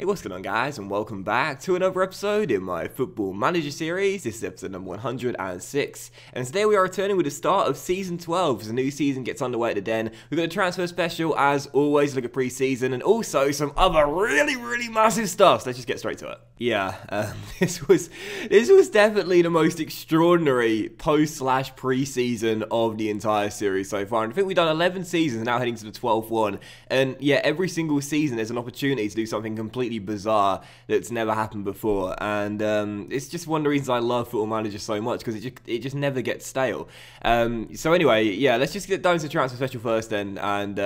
Hey, what's going on, guys, and welcome back to another episode in my Football Manager series. This is episode number 106, and today we are returning with the start of Season 12 as the new season gets underway at the Den. We've got a transfer special, as always, look at pre-season, and also some other really massive stuff, so let's just get straight to it. Yeah, this was definitely the most extraordinary post/pre-season of the entire series so far, and I think we've done 11 seasons, now heading to the 12th one, and yeah, every single season there's an opportunity to do something completely bizarre that's never happened before, and it's just one of the reasons I love Football Manager so much, because it just never gets stale. So anyway, yeah, let's just get down to the transfer special first then, and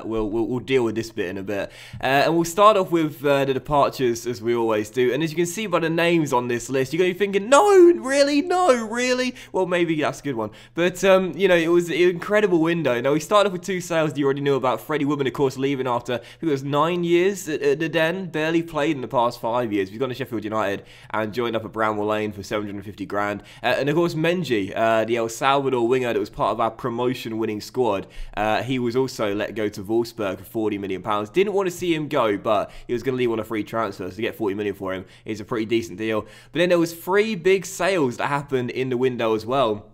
we'll deal with this bit in a bit, and we'll start off with the departures as we always do. And as you can see by the names on this list, you're going to be thinking, no, really? Well, maybe that's a good one, but you know, it was an incredible window. Now, we started off with two sales that you already knew about. Freddie Woodman, of course, leaving after I think it was 9 years at the Den, barely played in the past 5 years. He's gone to Sheffield United and joined up at Bramwell Lane for 750 grand. And of course, Menji, the El Salvador winger that was part of our promotion-winning squad, he was also let go to Wolfsburg for 40 million pounds. Didn't want to see him go, but he was going to leave on a free transfer, so to get 40 million for him is a pretty decent deal. But then there was 3 big sales that happened in the window as well.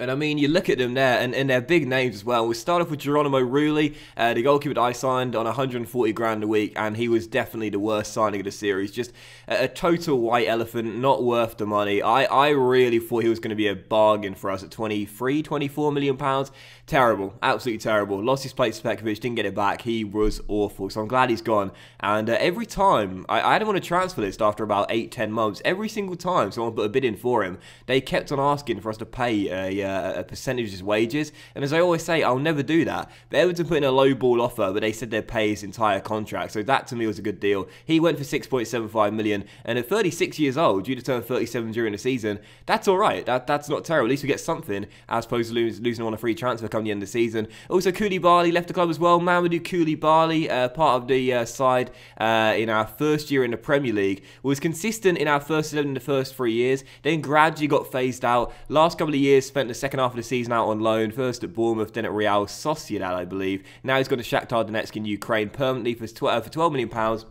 And I mean, you look at them there, and they're big names as well. We start off with Geronimo Rulli, the goalkeeper that I signed on 140 grand a week, and he was definitely the worst signing of the series. Just a total white elephant, not worth the money. I really thought he was going to be a bargain for us at 24 million pounds. Terrible, absolutely terrible. Lost his place to Petkovic, didn't get it back. He was awful, so I'm glad he's gone. And every time, I had him on a transfer list after about 8-10 months. Every single time someone put a bid in for him, they kept on asking for us to pay a percentage of his wages, and as I always say, I'll never do that. But Everton put in a low ball offer, but they said they'd pay his entire contract, so that to me was a good deal. He went for 6.75 million, and at 36 years old, due to turn 37 during the season, that's alright. That's not terrible. At least we get something, as opposed to losing on a free transfer come the end of the season. Also, Koulibaly left the club as well. Mamadou Koulibaly, part of the side in our first year in the Premier League, was consistent in our first 11 in the first 3 years, then gradually got phased out. Last couple of years spent the second half of the season out on loan, first at Bournemouth, then at Real Sociedad, I believe. Now he's gone to Shakhtar Donetsk in Ukraine permanently for 12 million pounds.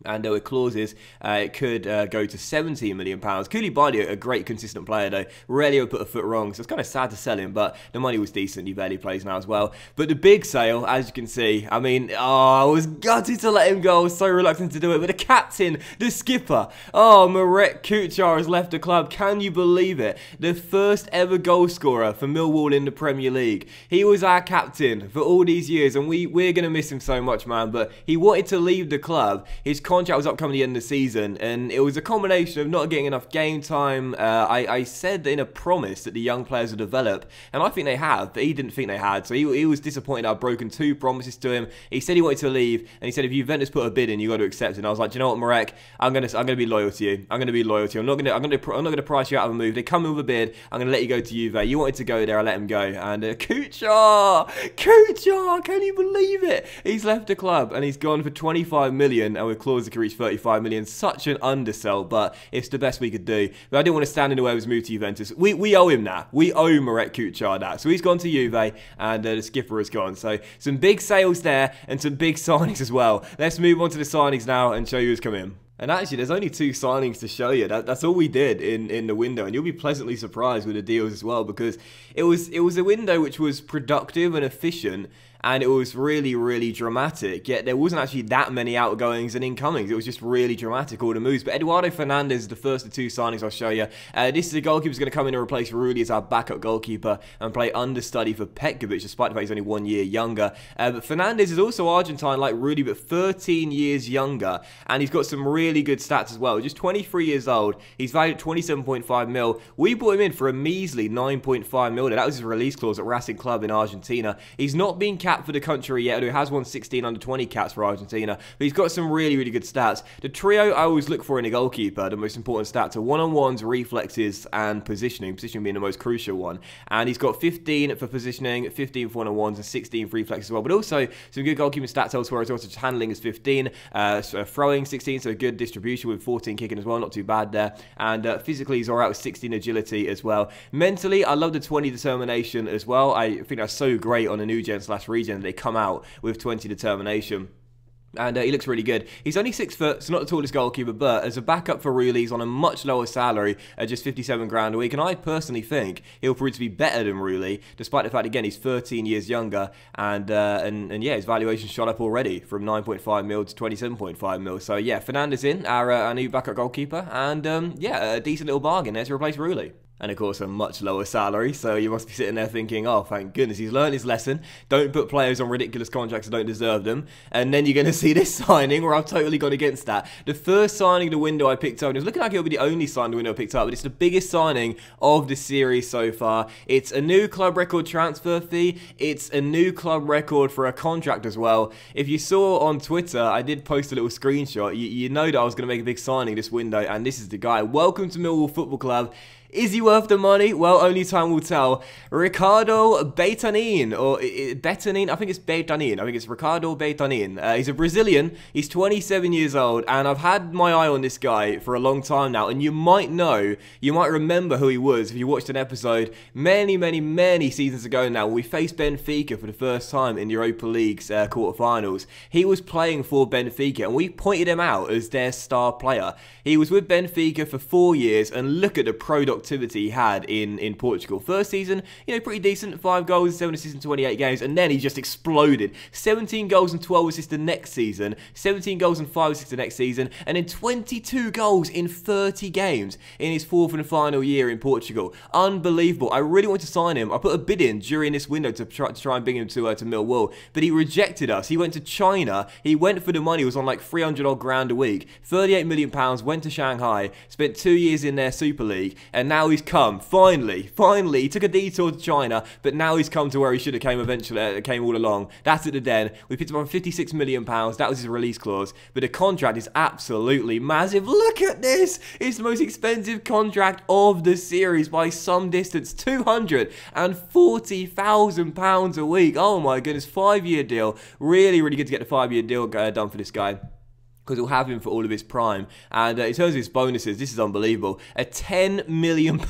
And with clauses, it could go to 17 million pounds. Koulibaly, a great consistent player though, rarely ever put a foot wrong, so it's kind of sad to sell him, but the money was decent. He barely plays now as well. But the big sale, as you can see, I mean, I was gutted to let him go. I was so reluctant to do it, but the captain, the skipper, Marek Kuchar has left the club. Can you believe it? The first ever goal scorer for Millwall in the Premier League. He was our captain for all these years, and we're going to miss him so much, man, but he wanted to leave the club. His contract was upcoming at the end of the season, and it was a combination of not getting enough game time. I said in a promise that the young players would develop, and I think they have, but he didn't think they had, so he was disappointed I'd broken 2 promises to him. He said he wanted to leave, and he said, if Juventus put a bid in, you got to accept it. And I was like, do you know what, Marek, I'm gonna be loyal to you. I'm not gonna price you out of a move. They come in with a bid, I'm gonna let you go to Juve. You wanted to go there, I let him go. And Kuchar, can you believe it? He's left the club, and he's gone for 25 million, and with clauses could reach 35 million. Such an undersell, but it's the best we could do. But I didn't want to stand in the way of his move to Juventus. We owe him that. We owe Marek Kuchar that. So he's gone to Juve, and the skipper has gone. So some big sales there, and some big signings as well. Let's move on to the signings now and show you who's come in. And actually, there's only 2 signings to show you. That's all we did in the window, and you'll be pleasantly surprised with the deals as well, because it was a window which was productive and efficient, and it was really dramatic, yet there wasn't actually that many outgoings and incomings. It was just really dramatic, all the moves. But Eduardo Fernandez is the first of 2 signings I'll show you. This is a goalkeeper who's going to come in and replace Rulli as our backup goalkeeper and play understudy for Petkovic, despite the fact he's only 1 year younger. But Fernandez is also Argentine like Rulli, but 13 years younger, and he's got some really good stats as well. Just 23 years old. He's valued at 27.5 mil. We bought him in for a measly 9.5 mil. That was his release clause at Racing Club in Argentina. He's not been capped for the country yet, although he has won 16 under 20 caps for Argentina, but he's got some really good stats. The trio I always look for in a goalkeeper, the most important stats are one-on-ones, reflexes, and positioning being the most crucial one. And he's got 15 for positioning, 15 for one-on-ones, and 16 for reflexes as well, but also some good goalkeeping stats elsewhere as well, such as handling is 15, throwing 16, so good distribution with 14 kicking as well, not too bad there, and physically he's alright with 16 agility as well. Mentally, I love the 20 determination as well. I think that's so great on a new gen/regen. They come out with 20 determination. And he looks really good. He's only 6 foot, so not the tallest goalkeeper, but as a backup for Rooley, he's on a much lower salary at just 57 grand a week. And I personally think he'll prove to be better than Rooley, despite the fact, again, he's 13 years younger. And yeah, his valuation shot up already from 9.5 mil to 27.5 mil. So yeah, Fernandes in, our new backup goalkeeper. And yeah, a decent little bargain there to replace Rooley. And of course a much lower salary, so you must be sitting there thinking, oh, thank goodness, he's learned his lesson. Don't put players on ridiculous contracts that don't deserve them. And then you're going to see this signing where I've totally gone against that. The first signing of the window I picked up, and it was looking like it'll be the only signing of the window I picked up, but it's the biggest signing of the series so far. It's a new club record transfer fee. It's a new club record for a contract as well. If you saw on Twitter, I did post a little screenshot. You know that I was going to make a big signing this window, and this is the guy. Welcome to Millwall Football Club. Is he worth the money? Well, only time will tell. Ricardo Beitanin, or Beitanin, I think it's Beitanin. I think it's Ricardo Beitanin. He's a Brazilian. He's 27 years old, and I've had my eye on this guy for a long time now. And you might remember who he was if you watched an episode many seasons ago now. We faced Benfica for the first time in the Europa League's quarterfinals. He was playing for Benfica, and we pointed him out as their star player. He was with Benfica for 4 years, and look at the productivity he had in Portugal. First season, you know, pretty decent, 5 goals, 7 assists in 28 games, and then he just exploded. 17 goals and 12 assists the next season, 17 goals and 5 assists the next season, and then 22 goals in 30 games in his 4th and final year in Portugal. Unbelievable. I really want to sign him. I put a bid in during this window to try and bring him to Millwall, but he rejected us. He went to China. He went for the money. He was on like 300 odd grand a week. 38 million pounds, went to Shanghai, spent 2 years in their Super League, and now he's come, finally, he took a detour to China, but now he's come to where he should have came all along. That's at the Den. We picked him up for 56 million pounds, that was his release clause, but the contract is absolutely massive. Look at this! It's the most expensive contract of the series by some distance, £240,000 a week. Oh my goodness, 5-year deal. Really good to get the 5-year deal done for this guy, because he'll have him for all of his prime. And in terms of his bonuses, this is unbelievable. A £10 million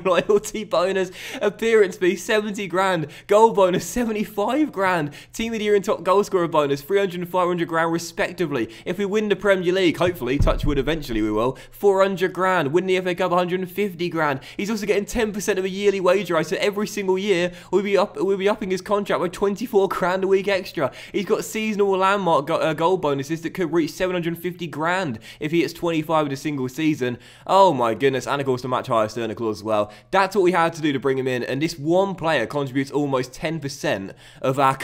loyalty bonus, appearance fee 70 grand, goal bonus 75 grand, team of the year and top goal scorer bonus 300 and 500 grand respectively. If we win the Premier League, hopefully, touch wood, eventually we will, 400 grand, win the FA Cup 150 grand. He's also getting 10% of a yearly wage rise, so every single year we'll be upping his contract by 24 grand a week extra. He's got seasonal landmark goal bonuses that could reach 750 grand if he hits 25 in a single season. Oh my goodness, and of course the match higher Sterner clause as well. That's what we had to do to bring him in, and this one player contributes almost 10% of our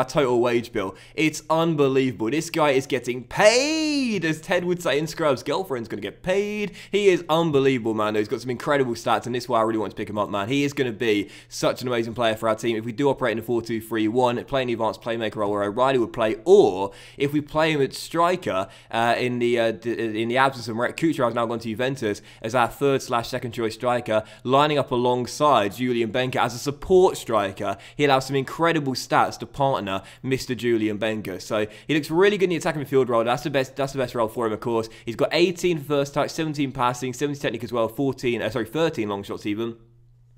total wage bill. It's unbelievable. This guy is getting paid, as Ted would say in Scrubs. Girlfriend's going to get paid. He is unbelievable, man. He's got some incredible stats, and this is why I really want to pick him up, man. He is going to be such an amazing player for our team. If we do operate in a 4-2-3-1, play in the advanced playmaker role where O'Reilly would play, or if we play him at striker, in the absence of Marek Kuchar, has now gone to Juventus as our 3rd/2nd choice striker, lining up alongside Julian Benker as a support striker. He'll have some incredible stats to partner Mr. Julian Benker. So he looks really good in the attacking midfield role. That's the best role for him, of course. He's got 18 first touch, 17 passing, 70 technique as well, 13 long shots even.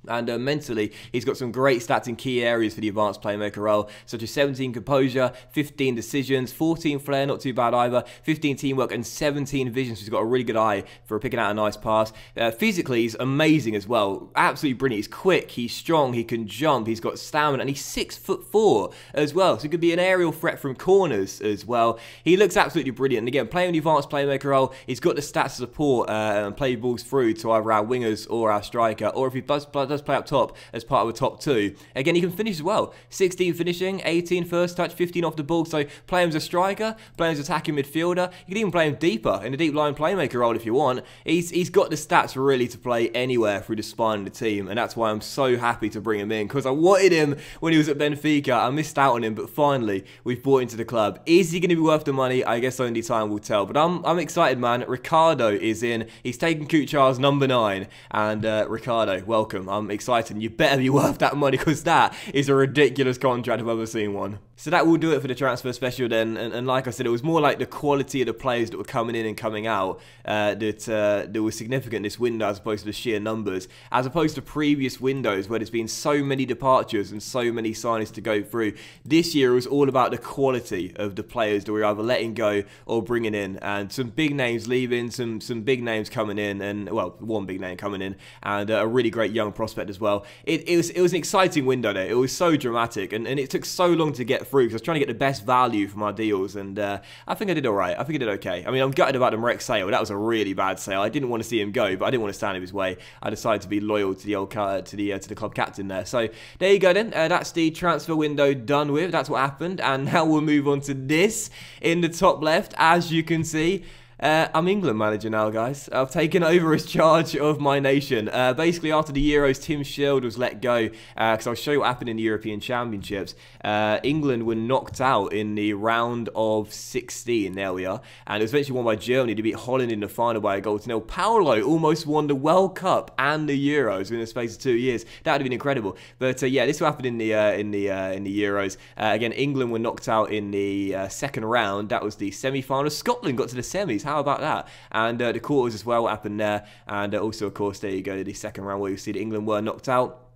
And mentally, he's got some great stats in key areas for the advanced playmaker role, such as 17 composure, 15 decisions, 14 flair, not too bad either, 15 teamwork, and 17 vision, so he's got a really good eye for picking out a nice pass. Physically, he's amazing as well, absolutely brilliant. He's quick, he's strong, he can jump, he's got stamina, and he's 6'4" as well, so he could be an aerial threat from corners as well. He looks absolutely brilliant, and again, playing the advanced playmaker role, he's got the stats to support and play balls through to either our wingers or our striker, or if he does play up top as part of a top 2. Again, he can finish as well. 16 finishing, 18 first touch, 15 off the ball. So play him as a striker, play him as attacking midfielder. You can even play him deeper in a deep line playmaker role if you want. He's got the stats really to play anywhere through the spine of the team, and that's why I'm so happy to bring him in, because I wanted him when he was at Benfica. I missed out on him, but finally we've brought him to the club. Is he going to be worth the money? I guess only time will tell. But I'm excited, man. Ricardo is in. He's taken Kuchar's number 9, and Ricardo, welcome. I'm excited. And you better be worth that money, because that is a ridiculous contract if I've ever seen one. So that will do it for the transfer special then, and like I said, it was more like the quality of the players that were coming in and coming out that was significant this window, as opposed to the sheer numbers, as opposed to previous windows where there's been so many departures and so many signings to go through. This year it was all about the quality of the players that we were either letting go or bringing in, and some big names leaving, some big names coming in, and well, one big name coming in, and a really great young prospect as well. It was an exciting window there. It was so dramatic, and it took so long to get through, because I was trying to get the best value for my deals, and I think I did alright. I think I did okay. I mean, I'm gutted about the Mrek sale. That was a really bad sale. I didn't want to see him go, but I didn't want to stand in his way. I decided to be loyal to the old to the club captain there. So there you go then. That's the transfer window done with. That's what happened, and now we'll move on to this in the top left. As you can see, I'm England manager now, guys. I've taken over as charge of my nation. Basically, after the Euros, Tim Sherwood was let go, because I'll show you what happened in the European Championships. England were knocked out in the round of 16, there we are, and it was eventually won by Germany to beat Holland in the final by a goal to nil. Paolo almost won the World Cup and the Euros in the space of 2 years. That would have been incredible. But yeah, this happened in the Euros. Again, England were knocked out in the second round. That was the semi-final. Scotland got to the semis. How about that? And the quarters as well happened there. And also, of course, there you go, the second round where you see that England were knocked out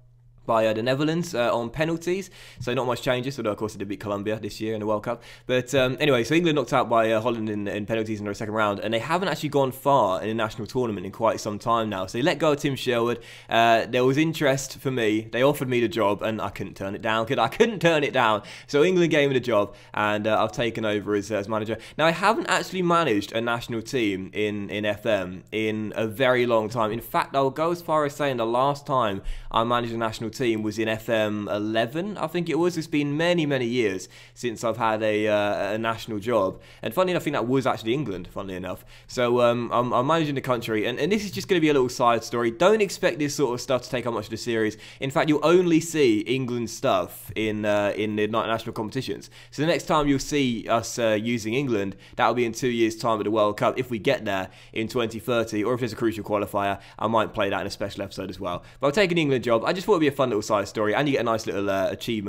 by the Netherlands on penalties. So not much changes, although of course they did beat Colombia this year in the World Cup. But anyway, so England knocked out by Holland in penalties in the second round, and they haven't actually gone far in a national tournament in quite some time now. So they let go of Tim Sherwood. There was interest for me. They offered me the job, and I couldn't turn it down. I couldn't turn it down. So England gave me the job, and I've taken over as manager. Now, I haven't actually managed a national team in FM in a very long time. In fact, I'll go as far as saying the last time I managed a national team was in FM 11, I think it was. It's been many, many years since I've had a national job. And funnily enough, I think that was actually England, funnily enough. So I'm managing the country, and this is just going to be a little side story. Don't expect this sort of stuff to take up much of the series. In fact, you'll only see England stuff in the national competitions. So the next time you'll see us using England, that'll be in 2 years' time at the World Cup, if we get there in 2030, or if there's a crucial qualifier, I might play that in a special episode as well. But I'll take an England job. I just thought it'd be a fun little side story, and you get a nice little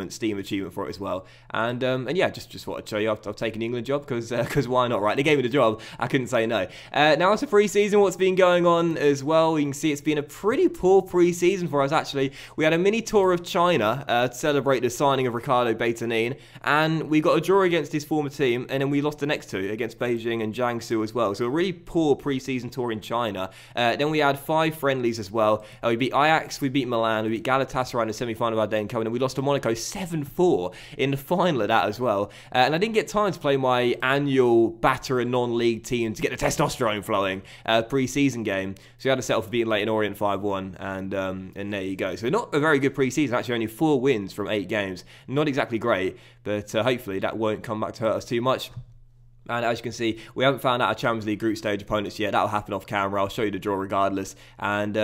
Steam achievement for it as well. And yeah, just thought I'd show you I've taken an England job, because why not, right? They gave me the job, I couldn't say no. Now it's a pre-season, what's been going on as well. You can see it's been a pretty poor pre-season for us, actually. We had a mini tour of China to celebrate the signing of Ricardo Beitanin, and we got a draw against his former team, and then we lost the next two against Beijing and Jiangsu as well. So a really poor pre-season tour in China. Then we had 5 friendlies as well. We beat Ajax, we beat Milan, we beat Galatasaray in the semi-final of our Daneco, and we lost to Monaco 7-4 in the final of that as well. And I didn't get time to play my annual batter and non-league team to get the testosterone flowing pre-season game. So we had to settle for beating Leyton Orient 5-1, and there you go. So not a very good pre-season, actually only 4 wins from 8 games. Not exactly great, but hopefully that won't come back to hurt us too much. And as you can see, we haven't found out our Champions League group stage opponents yet. That'll happen off camera. I'll show you the draw regardless. And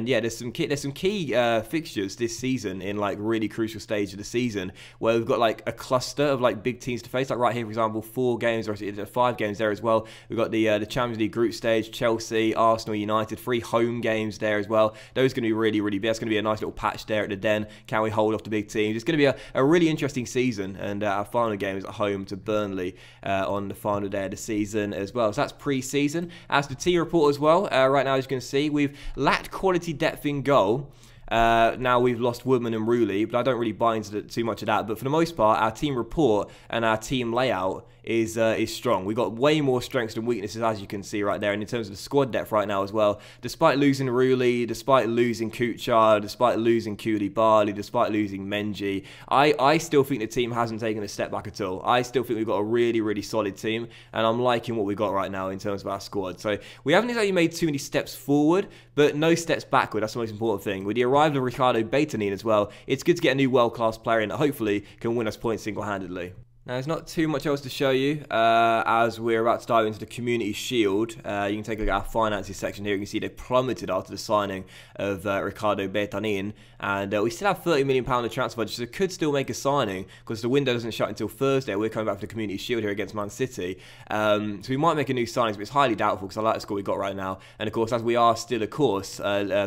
yeah, there's some key fixtures this season in like really crucial stage of the season where we've got like a cluster of like big teams to face. Like right here, for example, 4 games or 5 games there as well. We've got the Champions League group stage, Chelsea, Arsenal, United, 3 home games there as well. Those are going to be really, really big. That's going to be a nice little patch there at the Den. Can we hold off the big teams? It's going to be a really interesting season. And our final game is at home to Burnley on the final day of the season as well. So that's pre-season. As the T report as well, right now as you can see, we've lacked quality depth in goal. Now we've lost Woodman and Rooley, but I don't really buy into too much of that. But for the most part, our team report and our team layout is strong. We've got way more strengths than weaknesses, as you can see right there. And in terms of the squad depth right now as well, despite losing Rooley, despite losing Kuchar, despite losing Koulibaly, despite losing Menji, I still think the team hasn't taken a step back at all. I still think we've got a really, really solid team, and I'm liking what we've got right now in terms of our squad. So we haven't exactly made too many steps forward, but no steps backward. That's the most important thing. With the arrival of Ricardo Beitanin as well, it's good to get a new world-class player in that hopefully can win us points single-handedly. Now, there's not too much else to show you as we're about to dive into the Community Shield. You can take a look at our finances section here. You can see they plummeted after the signing of Ricardo Bertanin. And we still have £30 million of transfer budget, so could still make a signing because the window doesn't shut until Thursday. We're coming back for the Community Shield here against Man City. So we might make a new signing, but it's highly doubtful because I like the score we've got right now. And of course, as we are still, of course,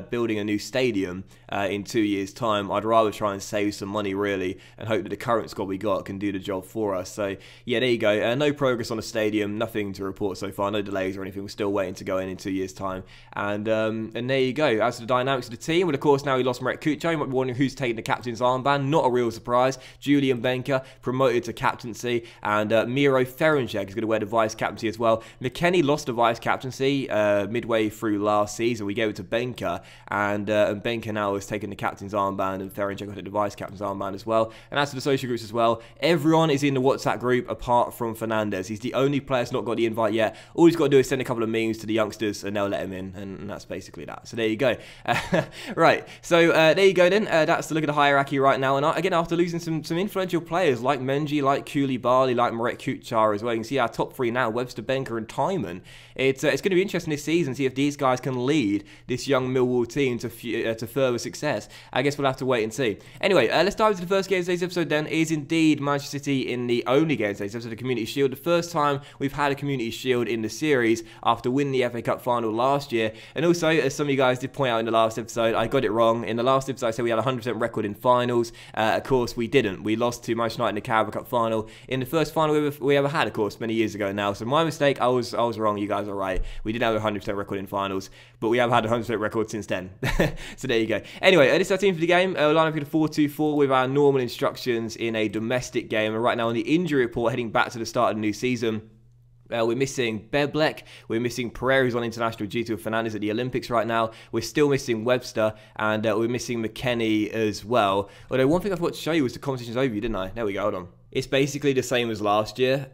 building a new stadium in 2 years' time, I'd rather try and save some money, really, and hope that the current squad we got can do the job for us. So, yeah, there you go. No progress on the stadium, nothing to report so far, no delays or anything. We're still waiting to go in 2 years' time. And there you go. As for the dynamics of the team, well, of course, now we lost Marek Kucho. You might be wondering who's taking the captain's armband. Not a real surprise. Julian Benker promoted to captaincy, and Miro Ferencek is going to wear the vice captaincy as well. McKennie lost the vice captaincy midway through last season. We gave it to Benker, and Benker now has taken the captain's armband, and Ferencek got the vice captain's armband as well. And as for the social groups as well, everyone is in the WhatsApp group apart from Fernandez. He's the only player that's not got the invite yet. All he's got to do is send a couple of memes to the youngsters, and they'll let him in, and that's basically that. So there you go. Right, so there you go then. That's the look at the hierarchy right now. And again, after losing some influential players like Menji, like Koulibaly, like Marek Kuchar as well, you can see our top three now, Webster, Benker and Timon. It's going to be interesting this season, see if these guys can lead this young Millwall team to further success. I guess we'll have to wait and see. Anyway, let's dive into the first game of today's episode then. It is indeed Manchester City in the only game of today's episode, the Community Shield. The first time we've had a Community Shield in the series after winning the FA Cup final last year. And also, as some of you guys did point out in the last episode, I got it wrong. In the last episode, I said we had a 100% record in finals. Of course, we didn't. We lost to Manchester United in the Carabao Cup final in the first final we ever had, of course, many years ago now. So my mistake, I was wrong. You guys are right. We did have a 100% record in finals, but we have had a 100% record since then. So there you go. Anyway, this is our team for the game. Line up in a 4-2-4 with our normal instructions in a domestic game. And right now on the injury report, heading back to the start of the new season, we're missing Beblek, we're missing Pereira, who's on international duty with Fernandez at the Olympics right now. We're still missing Webster, and we're missing McKennie as well. Although one thing I forgot to show you was the competition's overview, didn't I? There we go, hold on. It's basically the same as last year,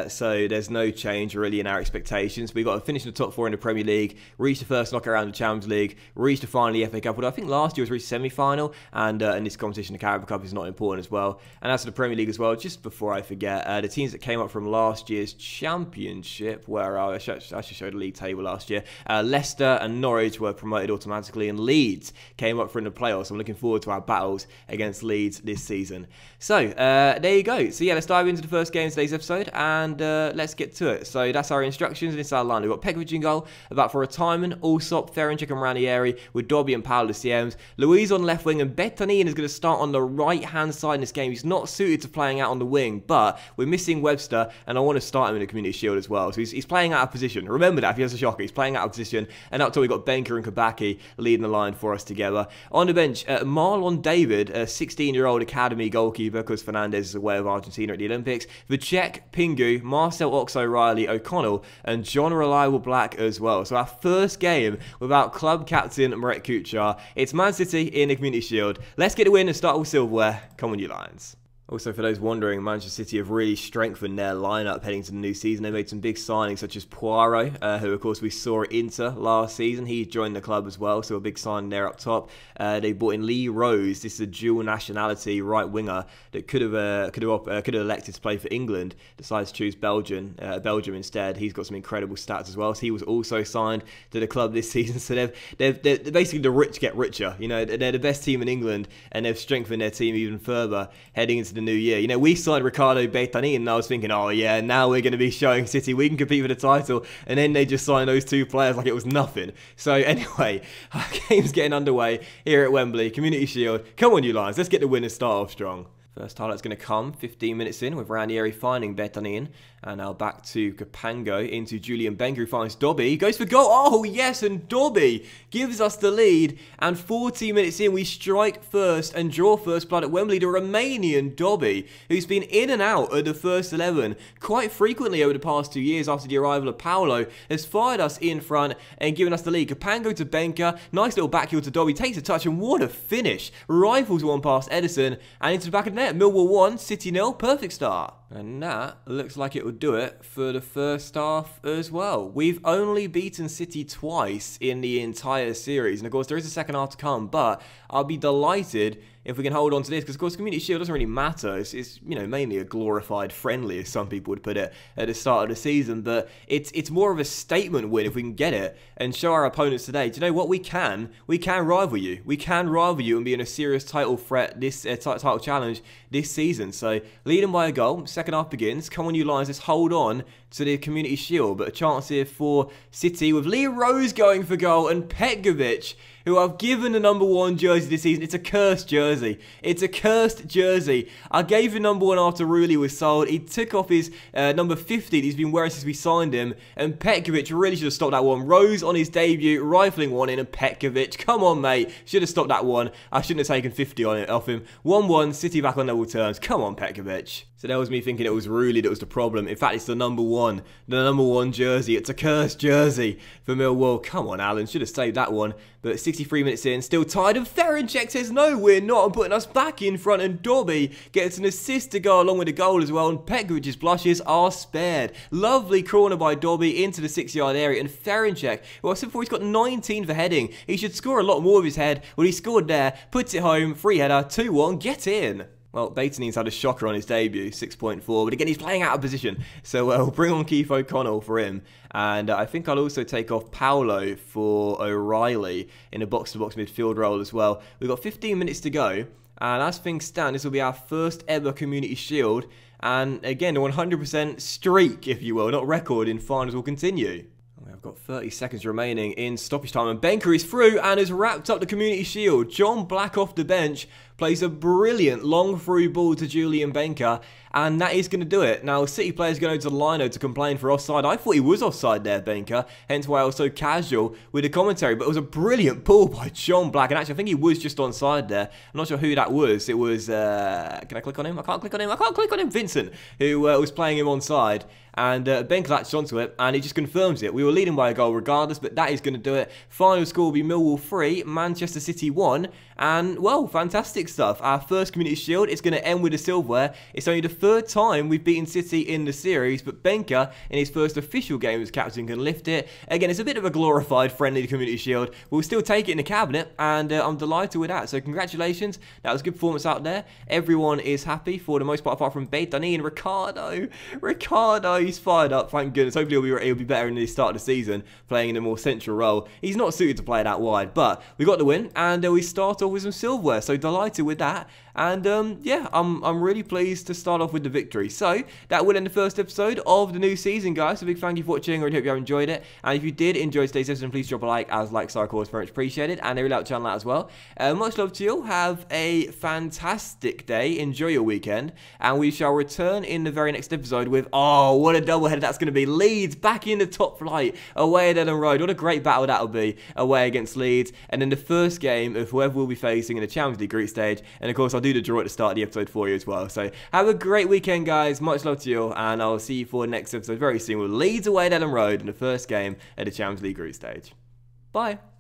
so there's no change really in our expectations. We've got to finish in the top four in the Premier League, reach the first knockout round of the Champions League, reach the final of the FA Cup. Although I think last year was reached semi-final, and in this competition, the Carabao Cup is not important as well. And as for the Premier League as well, just before I forget, the teams that came up from last year's Championship, where I actually showed the league table last year, Leicester and Norwich were promoted automatically, and Leeds came up from the playoffs. I'm looking forward to our battles against Leeds this season. So, there you go. So yeah, let's dive into the first game of today's episode, and let's get to it. So that's our instructions, and it's our line. We've got Pekovic in goal, about for retirement, Allsop, Ferencek and Ranieri, with Dobby and Powell as CMs. Luiz on left wing, and Bertanin is going to start on the right-hand side in this game. He's not suited to playing out on the wing, but we're missing Webster, and I want to start him in the Community Shield as well. So he's playing out of position. Remember that if he has a shocker, he's playing out of position, and up till we've got Benker and Kabaki leading the line for us together. On the bench, Marlon David, a 16-year-old academy goalkeeper, because Fernandez is away of Argentina at the Olympics. Vacek, Pingu, Marcel Ox-O'Reilly, O'Connell, and John Reliable Black as well. So our first game without club captain Marek Kuchar. It's Man City in the Community Shield. Let's get a win and start with silverware. Come on, you Lions. Also, for those wondering, Manchester City have really strengthened their lineup heading to the new season. They made some big signings, such as Poirot, who, of course, we saw at Inter last season. He joined the club as well, so a big signing there up top. They brought in Lee Rose. This is a dual nationality right winger that could have elected to play for England, decides to choose Belgium instead. He's got some incredible stats as well. So he was also signed to the club this season. So they're basically the rich get richer. You know, they're the best team in England, and they've strengthened their team even further heading into the new year. You know, we signed Ricardo Bertanin, and I was thinking, oh yeah, now we're going to be showing City we can compete for the title, and then they just signed those two players like it was nothing. So anyway, our game's getting underway here at Wembley, Community Shield. Come on, you Lions, let's get the win and start off strong. First highlight's going to come 15 minutes in with Ranieri finding Bertanin. And now back to Capango into Julian Benker, who finds Dobby. He goes for goal. Oh, yes, and Dobby gives us the lead. And 14 minutes in, we strike first and draw first blood at Wembley. The Romanian Dobby, who's been in and out of the first 11 quite frequently over the past 2 years after the arrival of Paolo, has fired us in front and given us the lead. Capango to Benker. Nice little backheel to Dobby. Takes a touch, and what a finish. Rifles one past Edison and into the back of the net. Millwall 1, City 0. Perfect start. And that looks like it would do it for the first half as well. We've only beaten City twice in the entire series. And of course, there is a second half to come, but I'll be delighted if we can hold on to this, because of course Community Shield doesn't really matter. It's you know, mainly a glorified friendly, as some people would put it, at the start of the season, but it's more of a statement win if we can get it and show our opponents today, do you know what, we can rival you. We can rival you and be in a serious title threat, this title challenge this season. So leading by a goal, second half begins. Come on, you Lions, let's hold on to the Community Shield. But a chance here for City with Lee Rose going for goal and Petkovic, who I've given the number 1 jersey this season. It's a cursed jersey. It's a cursed jersey. I gave him number 1 after Rulli was sold. He took off his number 50 that he's been wearing since we signed him. And Petkovic really should have stopped that one. Rose on his debut, rifling one in, and Petkovic, come on, mate. Should have stopped that one. I shouldn't have taken 50 on it off him. 1-1, City back on level terms. Come on, Petkovic. So that was me thinking it was Rulli that was the problem. In fact, it's the number 1. The number 1 jersey. It's a cursed jersey for Millwall. Come on, Alan. Should have saved that one. But 63 minutes in, still tied. And Ferencek says, no, we're not. And putting us back in front. And Dobby gets an assist to go along with the goal as well. And Petkovic's blushes are spared. Lovely corner by Dobby into the 6-yard area. And Ferencek, well, I said before, he's got 19 for heading. He should score a lot more with his head. Well, he scored there. Puts it home. Free header. 2-1. Get in. Well, Batonini's had a shocker on his debut, 6.4, but again, he's playing out of position. So we'll bring on Keith O'Connell for him. And I think I'll also take off Paolo for O'Reilly in a box-to-box midfield role as well. We've got 15 minutes to go. And as things stand, this will be our first ever Community Shield. And again, the 100% streak, if you will, not record, in finals will continue. I've got 30 seconds remaining in stoppage time, and Benker is through and has wrapped up the Community Shield. John Black off the bench plays a brilliant long through ball to Julian Benker, and that is going to do it. Now, City players going to the lino to complain for offside. I thought he was offside there, Benker, hence why I was so casual with the commentary, but it was a brilliant ball by John Black, and actually I think he was just onside there. I'm not sure who that was. It was, can I click on him? I can't click on him. I can't click on him. Vincent, who was playing him onside. And Benker latched onto it, and it just confirms it. We were leading by a goal regardless, but that is going to do it. Final score will be Millwall 3, Manchester City 1. And, well, fantastic stuff. Our first Community Shield, it's going to end with a silverware. It's only the 3rd time we've beaten City in the series, but Benker, in his first official game as captain, can lift it. Again, it's a bit of a glorified friendly Community Shield. We'll still take it in the cabinet, and I'm delighted with that. So, congratulations. That was a good performance out there. Everyone is happy for the most part, apart from Baitani and Ricardo. Ricardo, he's fired up, thank goodness. Hopefully he'll be better in the start of the season, playing in a more central role. He's not suited to play that wide, but we got the win, and we start off with some silverware, so delighted with that. And yeah, I'm really pleased to start off with the victory. So that will end the first episode of the new season, guys. So big thank you for watching. I really hope you have enjoyed it. And if you did enjoy today's episode, please drop a like, as likes are of course very much appreciated. And they really like the channel out as well. Much love to you all. Have a fantastic day. Enjoy your weekend. And we shall return in the very next episode with, oh, what a doubleheader that's going to be. Leeds back in the top flight, away at Ellen Road. What a great battle that'll be, away against Leeds. And then the first game of whoever we'll be facing in the Champions League group stage. And of course, I'll do the draw at the start of the episode for you as well. So have a great weekend, guys. Much love to you all, and I'll see you for the next episode very soon with Leeds away at Ellen Road in the first game at the Champions League group stage. Bye.